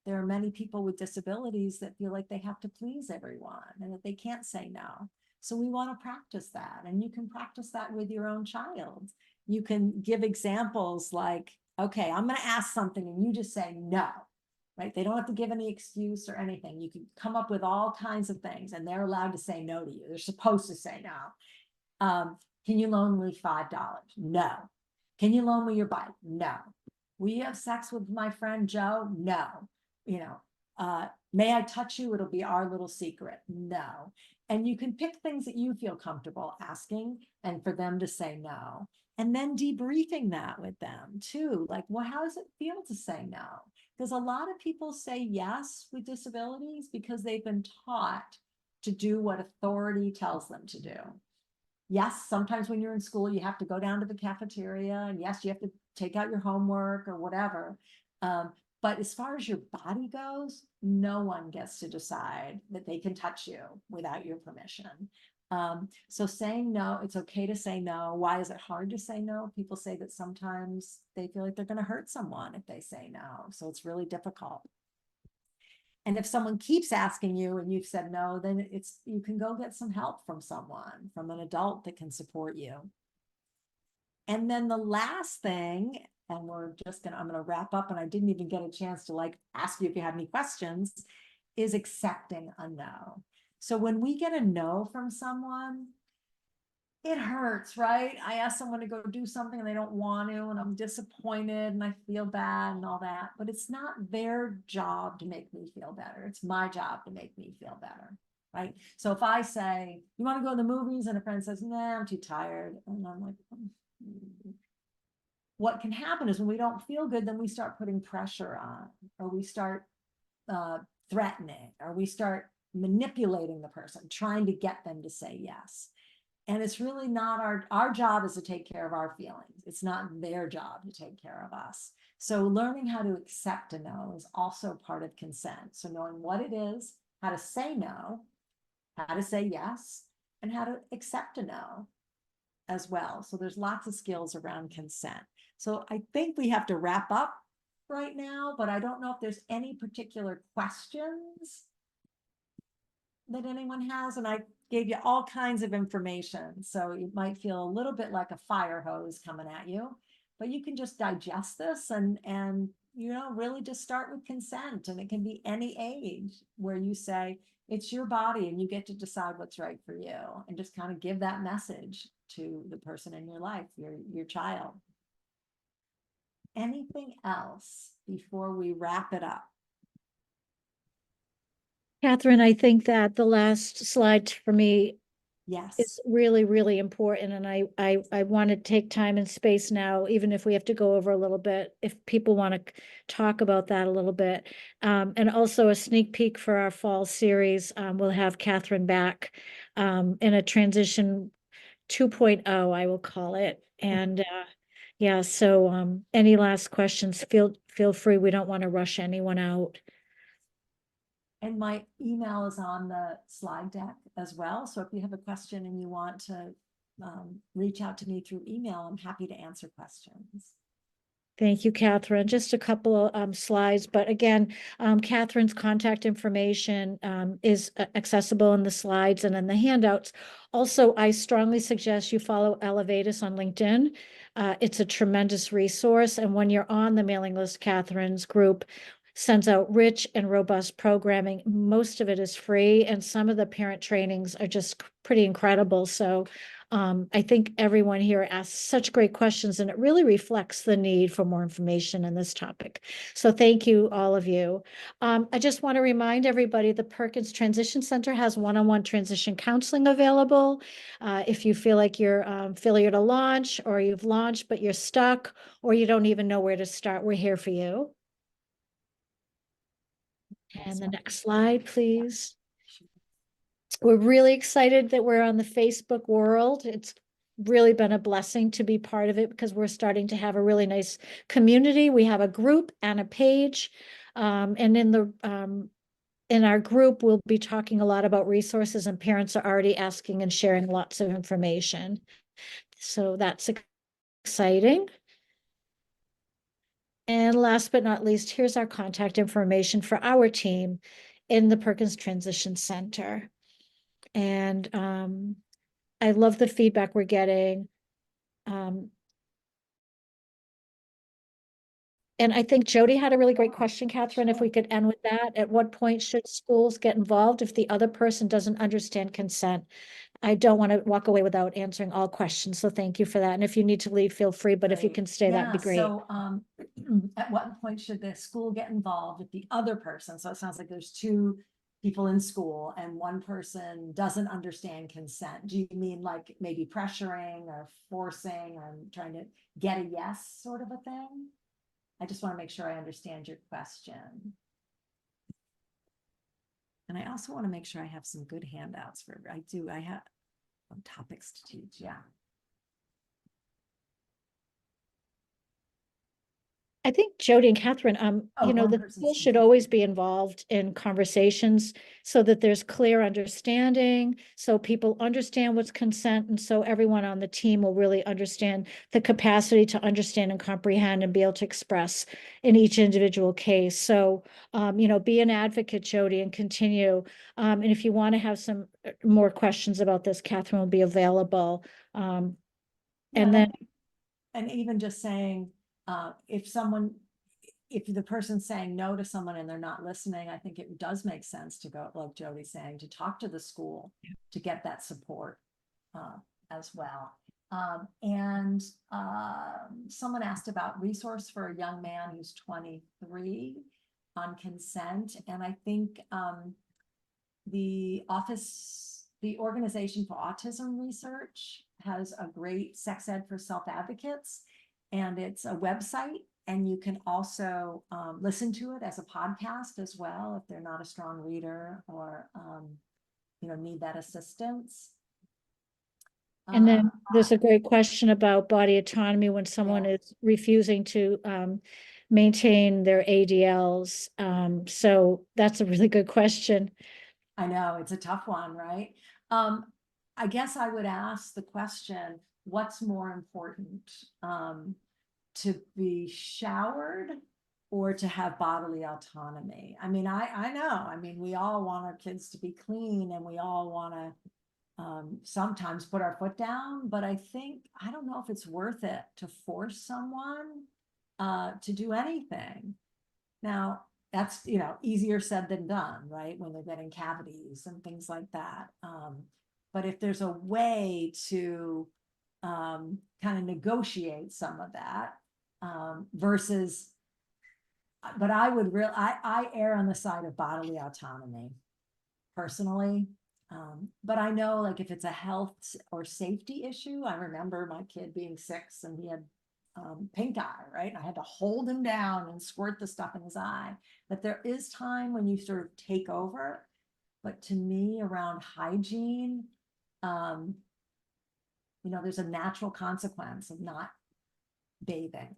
There are many people with disabilities that feel like they have to please everyone and that they can't say no. So we want to practice that. And you can practice that with your own child. You can give examples like, okay, I'm going to ask something and you just say no, right? They don't have to give any excuse or anything. You can come up with all kinds of things and they're allowed to say no to you. They're supposed to say no. Can you loan me $5? No. Can you loan me your bike? No. Will you have sex with my friend Joe? No. You know, may I touch you? It'll be our little secret. No. And you can pick things that you feel comfortable asking and for them to say no. And then debriefing that with them too. Like, well, how does it feel to say no? Because a lot of people say yes with disabilities because they've been taught to do what authority tells them to do. Yes, sometimes when you're in school, you have to go down to the cafeteria, and yes, you have to take out your homework or whatever. But as far as your body goes, no one gets to decide that they can touch you without your permission. So saying no, it's okay to say no. Why is it hard to say no? People say that sometimes they feel like they're going to hurt someone if they say no. So it's really difficult. And if someone keeps asking you and you've said no, then you can go get some help from someone, from an adult that can support you. And then the last thing, and I'm going to wrap up, and I didn't even get a chance to like ask you if you had any questions, is accepting a no. So when we get a no from someone, it hurts, right? I ask someone to go do something and they don't want to, and I'm disappointed and I feel bad and all that, but it's not their job to make me feel better. It's my job to make me feel better, right? So if I say, you want to go to the movies? And a friend says, nah, I'm too tired. And I'm like, what can happen is when we don't feel good, then we start putting pressure on, or we start threatening, or we start manipulating the person, trying to get them to say yes. And it's really not our job is to take care of our feelings. It's not their job to take care of us. So learning how to accept a no is also part of consent. So knowing what it is, how to say no, how to say yes, and how to accept a no as well. So there's lots of skills around consent. So I think we have to wrap up right now, but I don't know if there's any particular questions that anyone has. And I gave you all kinds of information. So it might feel a little bit like a fire hose coming at you, but you can just digest this and really just start with consent. And it can be any age where you say, it's your body and you get to decide what's right for you, and just kind of give that message to the person in your life, your child. Anything else before we wrap it up? Katherine, I think that the last slide for me Yes. is really, really important. And I want to take time and space now, even if we have to go over a little bit, if people want to talk about that a little bit. And also a sneak peek for our fall series. We'll have Katherine back in a transition 2.0, I will call it. And yeah, so any last questions, feel free. We don't want to rush anyone out. And my email is on the slide deck as well. So if you have a question and you want to reach out to me through email, I'm happy to answer questions. Thank you, Katherine. Just a couple of slides, but again, Katherine's contact information is accessible in the slides and in the handouts. Also, I strongly suggest you follow Elevatus on LinkedIn. It's a tremendous resource. And when you're on the mailing list, Katherine's group sends out rich and robust programming. Most of it is free, and some of the parent trainings are just pretty incredible. So I think everyone here asks such great questions, and it really reflects the need for more information in this topic. So thank you, all of you. I just want to remind everybody the Perkins Transition Center has one-on-one transition counseling available. If you feel like you're failure to launch, or you've launched but you're stuck, or you don't even know where to start, we're here for you. And the next slide, please. We're really excited that we're on the Facebook world. It's really been a blessing to be part of it, because we're starting to have a really nice community. We have a group and a page. And in our group, we'll be talking a lot about resources, and parents are already asking and sharing lots of information. So that's exciting. And last but not least, here's our contact information for our team in the Perkins Transition Center. And I love the feedback we're getting. And I think Jody had a really great question, Katherine, if we could end with that. At what point should schools get involved if the other person doesn't understand consent? I don't want to walk away without answering all questions, so thank you for that. And if you need to leave, feel free, but if you can stay, that'd be great. So at what point should the school get involved if the other person, so it sounds like there's two people in school and one person doesn't understand consent? Do you mean like maybe pressuring or forcing or trying to get a yes sort of a thing? I just want to make sure I understand your question. And I also want to make sure I have some good handouts I have some topics to teach. Yeah. I think Jody and Katherine, the school should always be involved in conversations so that there's clear understanding, so people understand what's consent, and so everyone on the team will really understand the capacity to understand and comprehend and be able to express in each individual case. So, be an advocate, Jody, and continue. And if you want to have some more questions about this, Katherine will be available. And even just saying, if the person's saying no to someone and they're not listening, I think it does make sense to go, like Jody's saying, to talk to the school to get that support as well. Someone asked about resource for a young man who's 23 on consent. And I think the Organization for Autism Research has a great sex ed for self-advocates, and it's a website, and you can also listen to it as a podcast as well if they're not a strong reader or need that assistance. And then there's a great question about body autonomy when someone Yeah. is refusing to maintain their ADLs. So that's a really good question. I know, it's a tough one, right? I guess I would ask the question, what's more important? To be showered or to have bodily autonomy? I mean, I know, I mean, we all want our kids to be clean and we all want to sometimes put our foot down, but I don't know if it's worth it to force someone to do anything. Now, that's, easier said than done, right? When they're getting cavities and things like that. But if there's a way to kind of negotiate some of that versus, but I err on the side of bodily autonomy personally. But I know, like, if it's a health or safety issue, I remember my kid being 6 and he had pink eye, right? And I had to hold him down and squirt the stuff in his eye. But there is time when you sort of take over. But to me, around hygiene, there's a natural consequence of not bathing.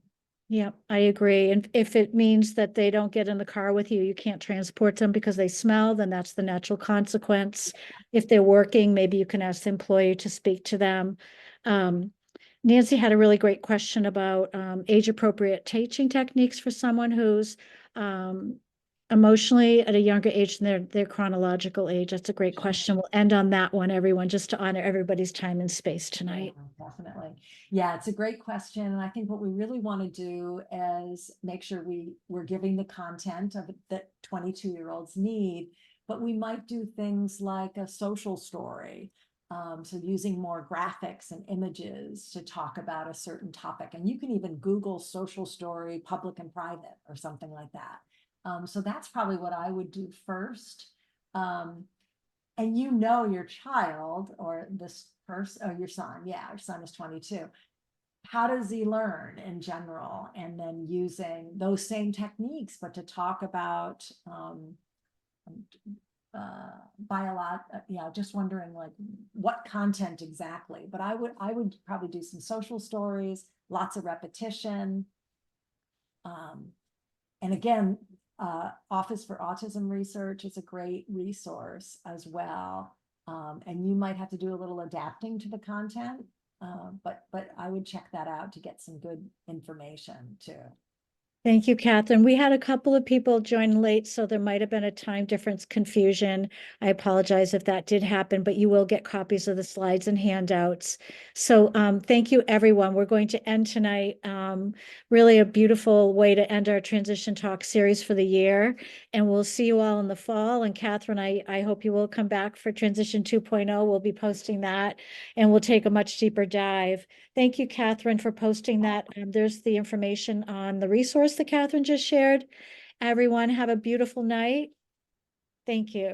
Yeah, I agree. And if it means that they don't get in the car with you, you can't transport them because they smell, then that's the natural consequence. If they're working, maybe you can ask the employee to speak to them. Nancy had a really great question about age-appropriate teaching techniques for someone who's emotionally at a younger age than their chronological age. That's a great question. We'll end on that one, everyone, just to honor everybody's time and space tonight. Yeah, definitely. Yeah, it's a great question. And I think what we really want to do is make sure we're giving the content of that 22-year-olds need, but we might do things like a social story. So using more graphics and images to talk about a certain topic. And you can even Google social story, public and private, or something like that. So that's probably what I would do first. And your child or this person, or your son, our son is 22. How does he learn in general? And then using those same techniques, but to talk about just wondering, like, what content exactly. But I would probably do some social stories, lots of repetition. And again, Office for Autism Research is a great resource as well. And you might have to do a little adapting to the content, but I would check that out to get some good information too. Thank you, Catherine. We had a couple of people join late, so there might have been a time difference confusion. I apologize if that did happen, but you will get copies of the slides and handouts. So thank you, everyone. We're going to end tonight. Really a beautiful way to end our Transition Talk series for the year. And we'll see you all in the fall. And Catherine, I hope you will come back for Transition 2.0. We'll be posting that and we'll take a much deeper dive. Thank you, Catherine, for posting that. There's the information on the resource that Catherine just shared. Everyone have a beautiful night. Thank you.